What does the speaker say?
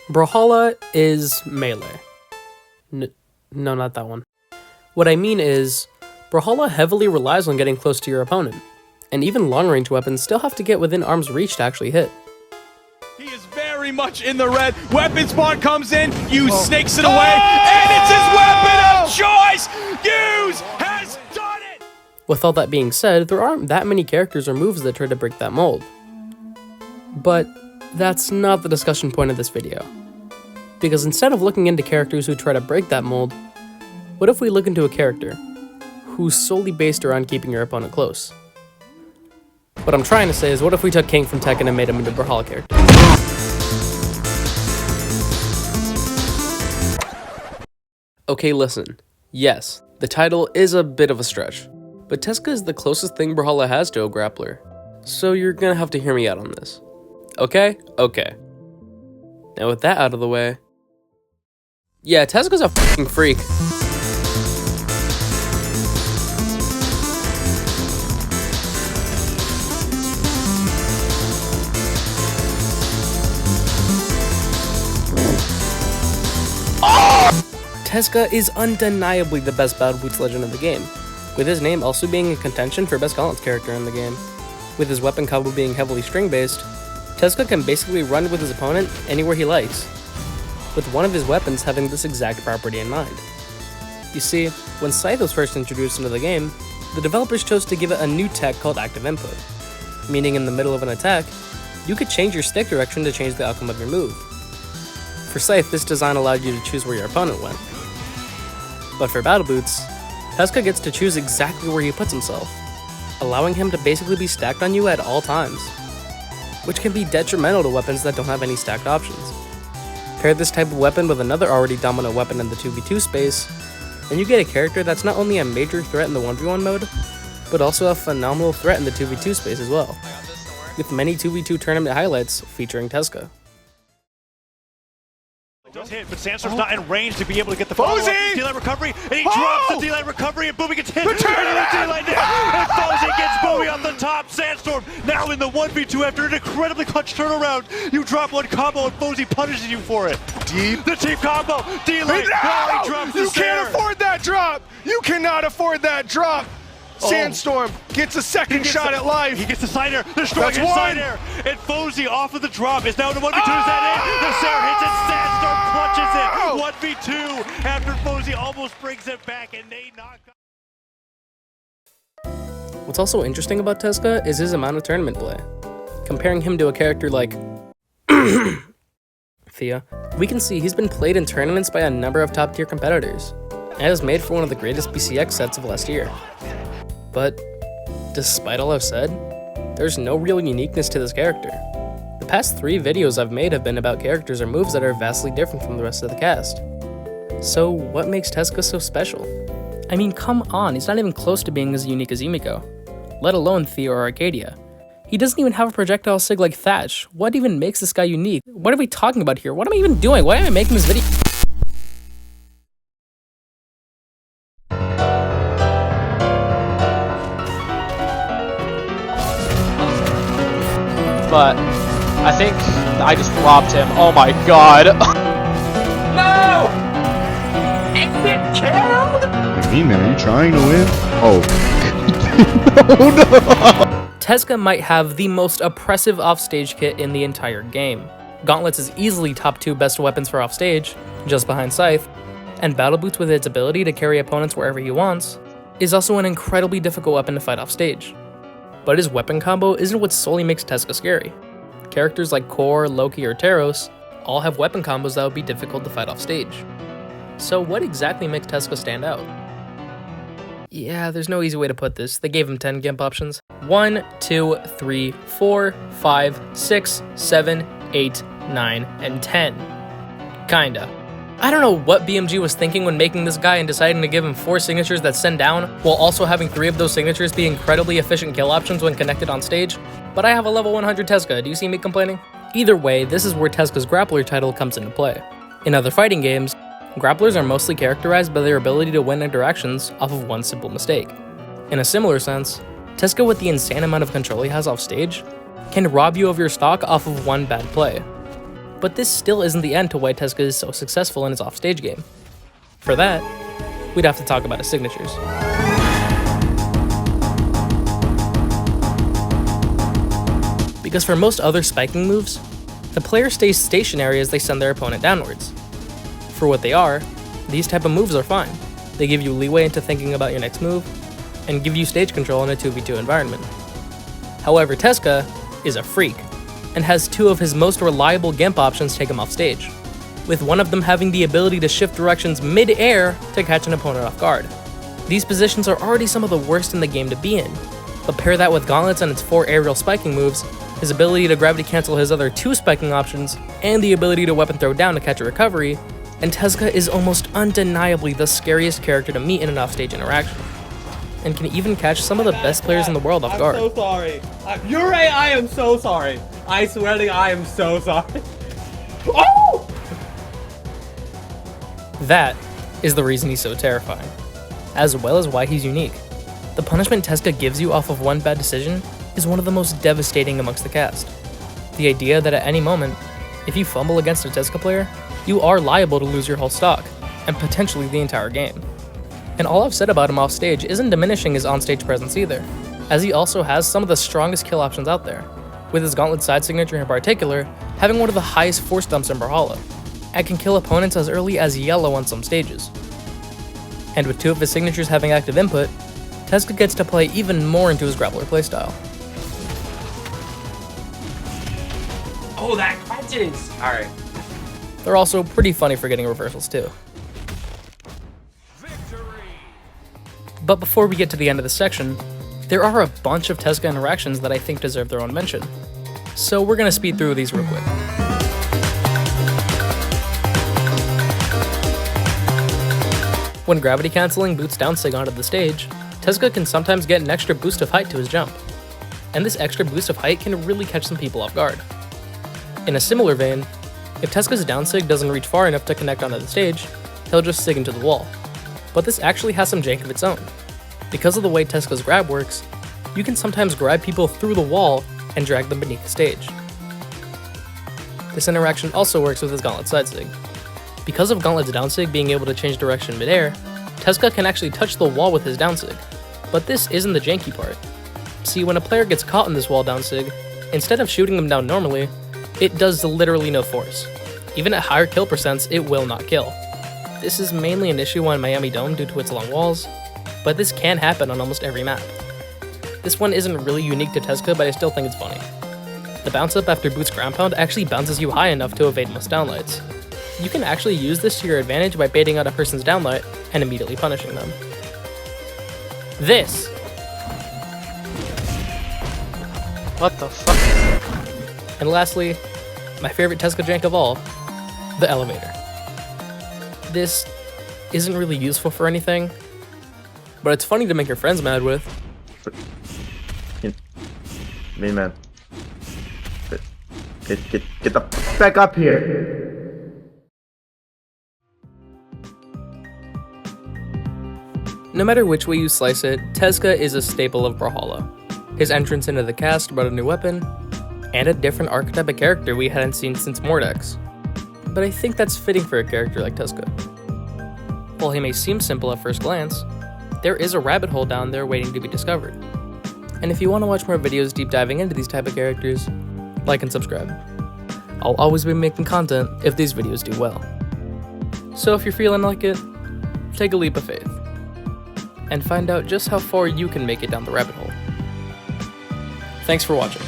Brawlhalla is melee. No, not that one. What I mean is, Brawlhalla heavily relies on getting close to your opponent, and even long-range weapons still have to get within arm's reach to actually hit. He is very much in the red. Weapon spawn comes in, snakes it away, and it's his weapon of choice! Use has done it! With all that being said, there aren't that many characters or moves that try to break that mold. But that's not the discussion point of this video. Because instead of looking into characters who try to break that mold, what if we look into a character who's solely based around keeping your opponent close? What I'm trying to say is, what if we took King from Tekken and made him into a Brawlhalla character? Okay, listen. Yes, the title is a bit of a stretch, but Tezca is the closest thing Brawlhalla has to a grappler, so you're gonna have to hear me out on this. Okay? Okay. Now with that out of the way, yeah, Tezca's a f***ing freak. Tezca is undeniably the best Battle Boots legend in the game, with his name also being in contention for best gauntlets character in the game. With his weapon combo being heavily string-based, Tezca can basically run with his opponent anywhere he likes, with one of his weapons having this exact property in mind. You see, when Scythe was first introduced into the game, the developers chose to give it a new tech called active input, meaning in the middle of an attack, you could change your stick direction to change the outcome of your move. For Scythe, this design allowed you to choose where your opponent went. But for Battle Boots, Tezca gets to choose exactly where he puts himself, allowing him to basically be stacked on you at all times, which can be detrimental to weapons that don't have any stacked options. Pair this type of weapon with another already dominant weapon in the 2v2 space, and you get a character that's not only a major threat in the 1v1 mode, but also a phenomenal threat in the 2v2 space as well, with many 2v2 tournament highlights featuring Tezca. Does hit, but Sandstorm's not in range to be able to get the follow-up. D-line recovery, and he drops the D-line recovery, and Boomy gets hit. And the D-line down, and Fozzy gets Boomy off the top. Sandstorm now in the 1v2 after an incredibly clutch turnaround. You drop one combo, and Fozzy punishes you for it. Deep. The cheap combo. D-line now he drops the You can't afford that drop. You cannot afford that drop. Sandstorm gets a second shot at life. He gets the side air, destroying his side air. And Fozzy off of the drop is now in the 1v2. Is that it? The Sarah hits it. Sandstorm clutches it. 1v2 after Fozzy almost brings it back, and they knock. What's also interesting about Tezca is his amount of tournament play. Comparing him to a character like Thea, we can see he's been played in tournaments by a number of top-tier competitors, and is made for one of the greatest BCX sets of last year. But, despite all I've said, there's no real uniqueness to this character. The past 3 videos I've made have been about characters or moves that are vastly different from the rest of the cast. So what makes Tezca so special? I mean, come on, he's not even close to being as unique as Yumiko, let alone Thea or Arcadia. He doesn't even have a projectile sig like Thatch. What even makes this guy unique? What are we talking about here? What am I even doing? Why am I making this video? But I think I just robbed him. Oh my god. No! Exit killed? Hey man, are you trying to win? Oh. No. Tezca might have the most oppressive offstage kit in the entire game. Gauntlets is easily top 2 best weapons for offstage, just behind Scythe, and Battle Boots with its ability to carry opponents wherever he wants, is also an incredibly difficult weapon to fight offstage. But his weapon combo isn't what solely makes Tezca scary. Characters like Core, Loki, or Taros all have weapon combos that would be difficult to fight off stage. So what exactly makes Tezca stand out? Yeah, there's no easy way to put this. They gave him 10 gimp options. 1, 2, 3, 4, 5, 6, 7, 8, 9, and 10. Kinda. I don't know what BMG was thinking when making this guy and deciding to give him 4 signatures that send down, while also having 3 of those signatures be incredibly efficient kill options when connected on stage, but I have a level 100 Tezca, do you see me complaining? Either way, this is where Tezca's Grappler title comes into play. In other fighting games, grapplers are mostly characterized by their ability to win interactions off of one simple mistake. In a similar sense, Tezca, with the insane amount of control he has off stage, can rob you of your stock off of one bad play. But this still isn't the end to why Tezca is so successful in his offstage game. For that, we'd have to talk about his signatures. Because for most other spiking moves, the player stays stationary as they send their opponent downwards. For what they are, these type of moves are fine. They give you leeway into thinking about your next move, and give you stage control in a 2v2 environment. However, Tezca is a freak, and has two of his most reliable gimp options take him off stage, with one of them having the ability to shift directions mid-air to catch an opponent off guard. These positions are already some of the worst in the game to be in, but pair that with Gauntlets and its 4 aerial spiking moves, his ability to gravity cancel his other 2 spiking options, and the ability to weapon throw down to catch a recovery, and Tezca is almost undeniably the scariest character to meet in an offstage interaction, and can even catch some of the best players in the world off guard. I'm so sorry. You're right, I am so sorry. I swear to God, I am so sorry. Oh! That is the reason he's so terrifying, as well as why he's unique. The punishment Tezca gives you off of one bad decision is one of the most devastating amongst the cast. The idea that at any moment, if you fumble against a Tezca player, you are liable to lose your whole stock, and potentially the entire game. And all I've said about him off stage isn't diminishing his onstage presence either, as he also has some of the strongest kill options out there, with his Gauntlet side signature in particular having one of the highest force dumps in Brawlhalla, and can kill opponents as early as yellow on some stages. And with 2 of his signatures having active input, Tezca gets to play even more into his Grappler playstyle. Oh, that catches! Alright. They're also pretty funny for getting reversals too. But before we get to the end of this section, there are a bunch of Tezca interactions that I think deserve their own mention. So we're gonna speed through these real quick. When gravity canceling boots down Sig onto the stage, Tezca can sometimes get an extra boost of height to his jump. And this extra boost of height can really catch some people off guard. In a similar vein, if Tezca's down Sig doesn't reach far enough to connect onto the stage, he'll just Sig into the wall. But this actually has some jank of its own. Because of the way Tezca's grab works, you can sometimes grab people through the wall and drag them beneath the stage. This interaction also works with his Gauntlet side sig. Because of Gauntlet's down sig being able to change direction midair, Tezca can actually touch the wall with his down sig. But this isn't the janky part. See, when a player gets caught in this wall down sig, instead of shooting them down normally, it does literally no force. Even at higher kill percents, it will not kill. This is mainly an issue on Miami Dome due to its long walls, but this can happen on almost every map. This one isn't really unique to Tezca, but I still think it's funny. The bounce up after Boots ground pound actually bounces you high enough to evade most downlights. You can actually use this to your advantage by baiting out a person's downlight and immediately punishing them. This! What the fuck? And lastly, my favorite Tezca jank of all, the elevator. This isn't really useful for anything, but it's funny to make your friends mad with. Main man. Get the f back up here. No matter which way you slice it, Tezca is a staple of Brawlhalla. His entrance into the cast brought a new weapon, and a different archetype of character we hadn't seen since Mordex. But I think that's fitting for a character like Tezca. While he may seem simple at first glance, there is a rabbit hole down there waiting to be discovered. And if you want to watch more videos deep diving into these type of characters, like and subscribe. I'll always be making content if these videos do well. So if you're feeling like it, take a leap of faith, and find out just how far you can make it down the rabbit hole. Thanks for watching.